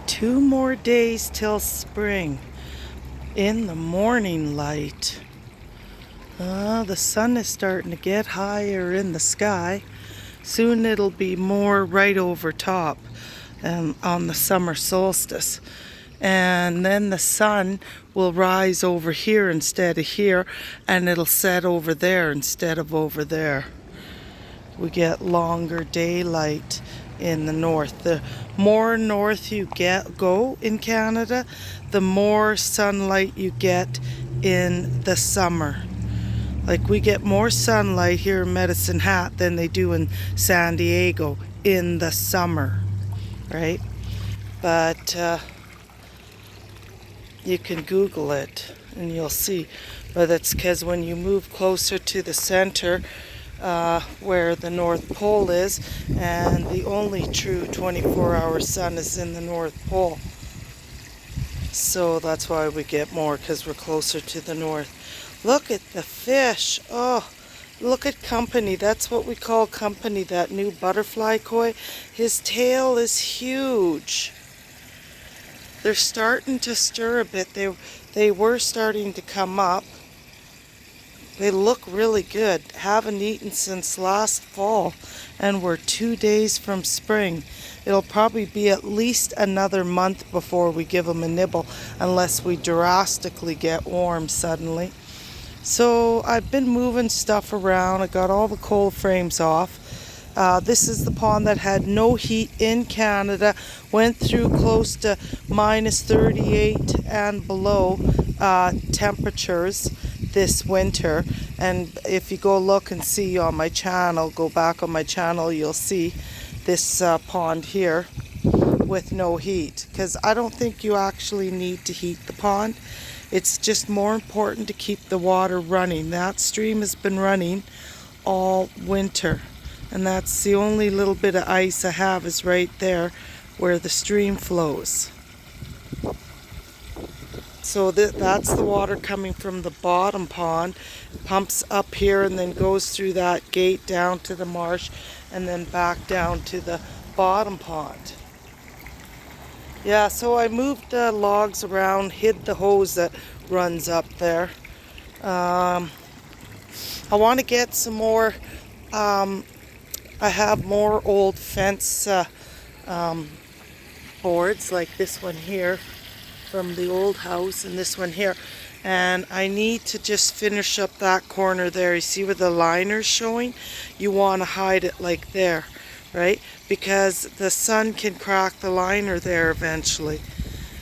2 more days till spring. In the morning light. The sun is starting to get higher in the sky. Soon it'll be more right over top on the summer solstice. And then the sun will rise over here instead of here, and it'll set over there instead of over there. We get longer daylight in the north. The more north you go in Canada, the more sunlight you get in the summer. Like, we get more sunlight here in Medicine Hat than they do in San Diego in the summer, right? But you can Google it and you'll see. But it's because when you move closer to the center, where the North Pole is, and the only true 24-hour sun is in the North Pole. So that's why we get more, because we're closer to the north. Look at the fish. Oh, look at Company. That's what we call Company, that new butterfly koi. His tail is huge. They're starting to stir a bit. They were starting to come up. They look really good. Haven't eaten since last fall, and we're 2 days from spring. It'll probably be at least another month before we give them a nibble, unless we drastically get warm suddenly. So I've been moving stuff around. I got all the cold frames off. This is the pond that had no heat in Canada, went through close to minus 38 and below temperatures this winter. And if you go look and see on my channel, go back on my channel, you'll see this pond here with no heat, because I don't think you actually need to heat the pond. It's just more important to keep the water running. That stream has been running all winter, and that's the only little bit of ice I have is right there where the stream flows. So that's the water coming from the bottom pond, pumps up here and then goes through that gate down to the marsh and then back down to the bottom pond. Yeah, so I moved the logs around, hid the hose that runs up there. I want to get some more, I have more old fence boards like this one here from the old house, and this one here, and I need to just finish up that corner there. You see where the liner's showing? You want to hide it like there, right? Because the sun can crack the liner there eventually.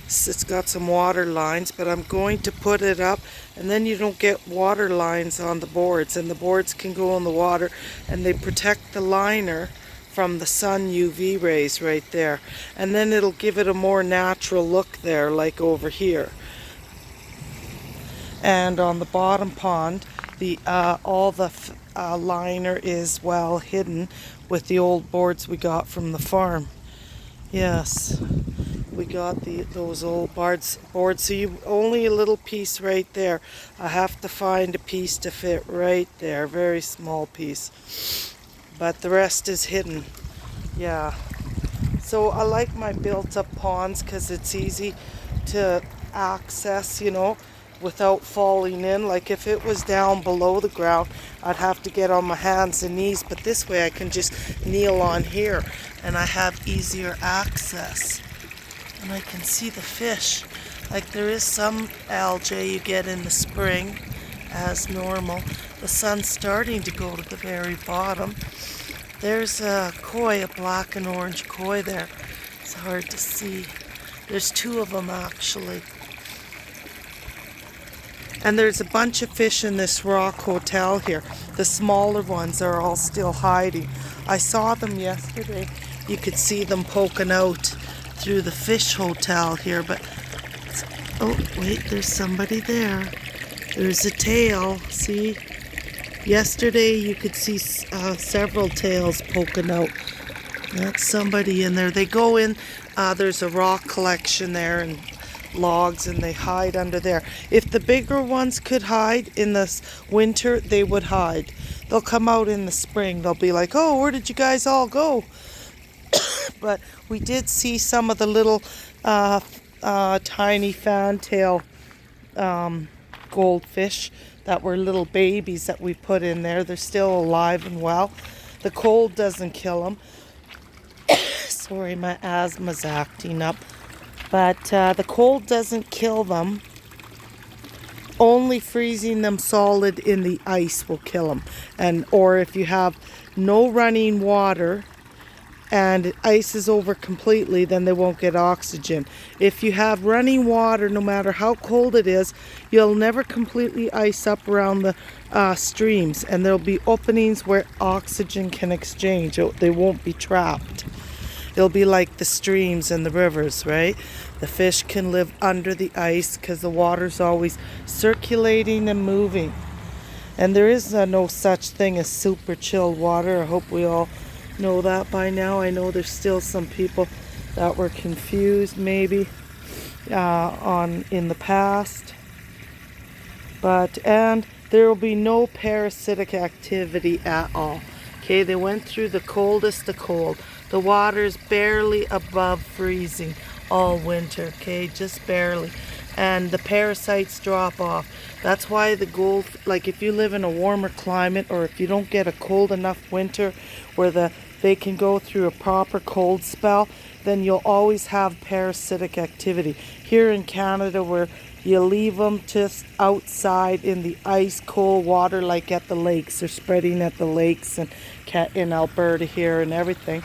It's got some water lines, but I'm going to put it up, and then you don't get water lines on the boards, and the boards can go in the water, and they protect the liner from the sun UV rays right there. And then it'll give it a more natural look there, like over here. And on the bottom pond, all the liner is well hidden with the old boards we got from the farm. Yes, we got those old boards. So you only a little piece right there. I have to find a piece to fit right there, very small piece. But the rest is hidden. Yeah. So I like my built-up ponds because it's easy to access, you know, without falling in. Like if it was down below the ground, I'd have to get on my hands and knees. But this way I can just kneel on here and I have easier access. And I can see the fish. Like there is some algae you get in the spring as normal. The sun's starting to go to the very bottom. There's a koi, a black and orange koi there. It's hard to see. There's two of them actually. And there's a bunch of fish in this rock hotel here. The smaller ones are all still hiding. I saw them yesterday. You could see them poking out through the fish hotel here, but oh wait, there's somebody there. There's a tail, see? Yesterday you could see several tails poking out. That's somebody in there. They go in, there's a rock collection there and logs, and they hide under there. If the bigger ones could hide in the winter, they would hide. They'll come out in the spring. They'll be like, oh, where did you guys all go? but we did see some of the little tiny fantail goldfish that were little babies that we put in there. They're still alive and well. The cold doesn't kill them. Sorry, my asthma's acting up. But the cold doesn't kill them. Only freezing them solid in the ice will kill them. Or if you have no running water and ice is over completely, then they won't get oxygen. If you have running water, no matter how cold it is, you'll never completely ice up around the streams, and there'll be openings where oxygen can exchange. They won't be trapped. It'll be like the streams and the rivers, right? The fish can live under the ice because the water's always circulating and moving. And there is no such thing as super chilled water. I hope we all know that by now. I know there's still some people that were confused maybe in the past. And there will be no parasitic activity at all. Okay, they went through the coldest of cold. The water's barely above freezing all winter, okay, just barely. And the parasites drop off. That's why like if you live in a warmer climate, or if you don't get a cold enough winter where they can go through a proper cold spell, then you'll always have parasitic activity. Here in Canada, where you leave them just outside in the ice cold water, like at the lakes, they're spreading at the lakes and in Alberta here and everything,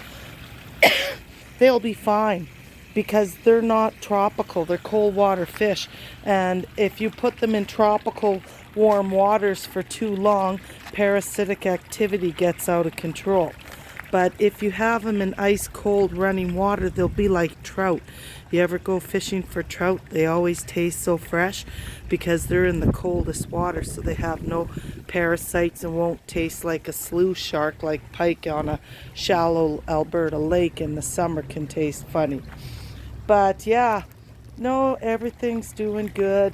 they'll be fine because they're not tropical. They're cold water fish. And if you put them in tropical warm waters for too long, parasitic activity gets out of control. But if you have them in ice cold running water, they'll be like trout. You ever go fishing for trout? They always taste so fresh because they're in the coldest water, so they have no parasites and won't taste like a sluice shark like pike on a shallow Alberta lake in the summer can taste funny. But yeah, no, everything's doing good.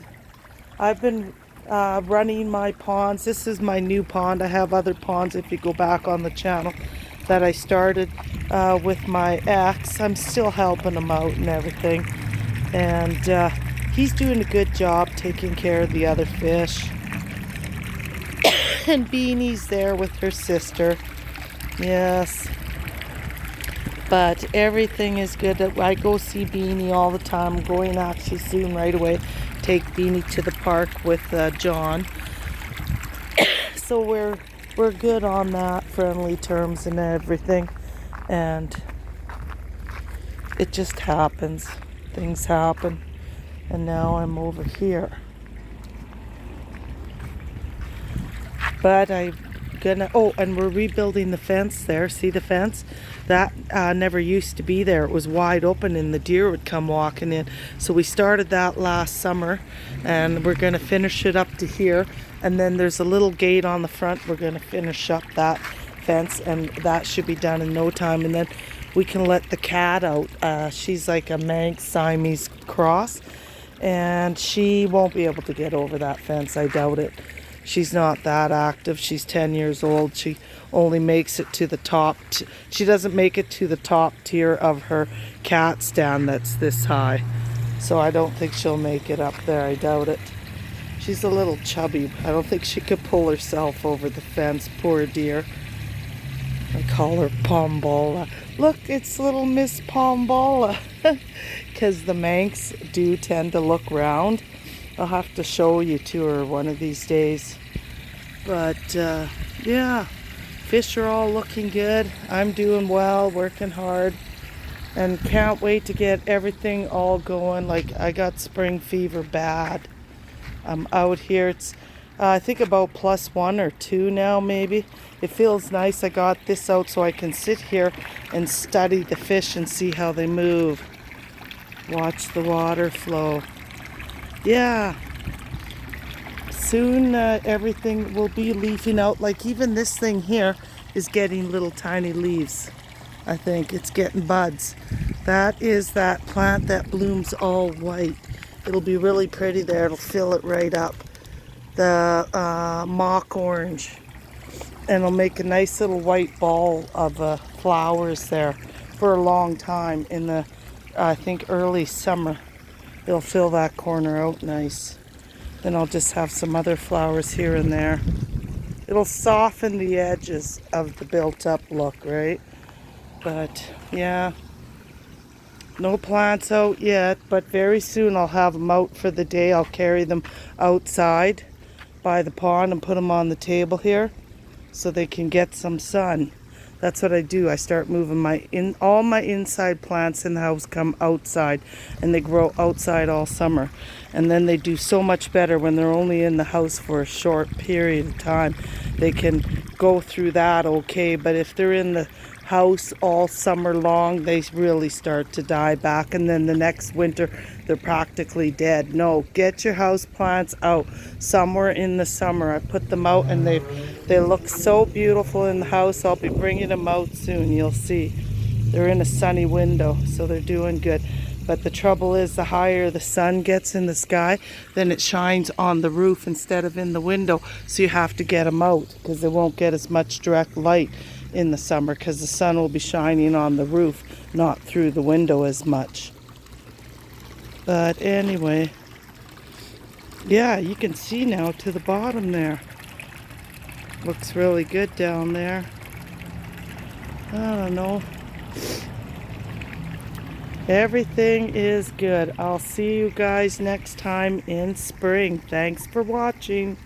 I've been running my ponds. This is my new pond. I have other ponds if you go back on the channel that I started with my ex. I'm still helping him out and everything. And he's doing a good job taking care of the other fish. And Beanie's there with her sister. Yes. But everything is good. I go see Beanie all the time. I'm going actually soon right away. Take Beanie to the park with John. So we're good on that, friendly terms and everything. And it just happens. Things happen. And now I'm over here. But and we're rebuilding the fence there. See the fence? That never used to be there. It was wide open and the deer would come walking in. So we started that last summer and we're going to finish it up to here. And then there's a little gate on the front. We're going to finish up that fence and that should be done in no time. And then we can let the cat out. She's like a Manx Siamese cross and she won't be able to get over that fence. I doubt it. She's not that active. She's 10 years old. She only makes it to the top. She doesn't make it to the top tier of her cat stand that's this high. So I don't think she'll make it up there. I doubt it. She's a little chubby. I don't think she could pull herself over the fence. Poor dear. I call her Pombola. Look, it's little Miss Pombola. Because the Manx do tend to look round. I'll have to show you to her one of these days. But yeah, fish are all looking good. I'm doing well, working hard, and can't wait to get everything all going. Like, I got spring fever bad. I'm out here. It's I think about +1 or 2 now maybe. It feels nice. I got this out so I can sit here and study the fish and see how they move. Watch the water flow. Yeah, soon everything will be leafing out. Like even this thing here is getting little tiny leaves. I think it's getting buds. That is that plant that blooms all white. It'll be really pretty there. It'll fill it right up. The mock orange. And it'll make a nice little white ball of flowers there for a long time in the, I think, early summer. It'll fill that corner out nice. Then I'll just have some other flowers here and there. It'll soften the edges of the built-up look, right? But, yeah, no plants out yet, but very soon I'll have them out for the day. I'll carry them outside by the pond and put them on the table here so they can get some sun. That's what I do. I start moving all my inside plants in the house come outside, and they grow outside all summer. And then they do so much better when they're only in the house for a short period of time. They can go through that okay, but if they're in the house all summer long, they really start to die back, and then the next winter they're practically dead. No, get your house plants out somewhere in the summer. I put them out and they look so beautiful in the house. I'll be bringing them out soon. You'll see. They're in a sunny window, so they're doing good. But the trouble is, the higher the sun gets in the sky, then it shines on the roof instead of in the window. So you have to get them out because they won't get as much direct light in the summer because the sun will be shining on the roof, not through the window as much. But anyway, yeah, you can see now to the bottom there. Looks really good down there. I don't know. Everything is good. I'll see you guys next time in spring. Thanks for watching.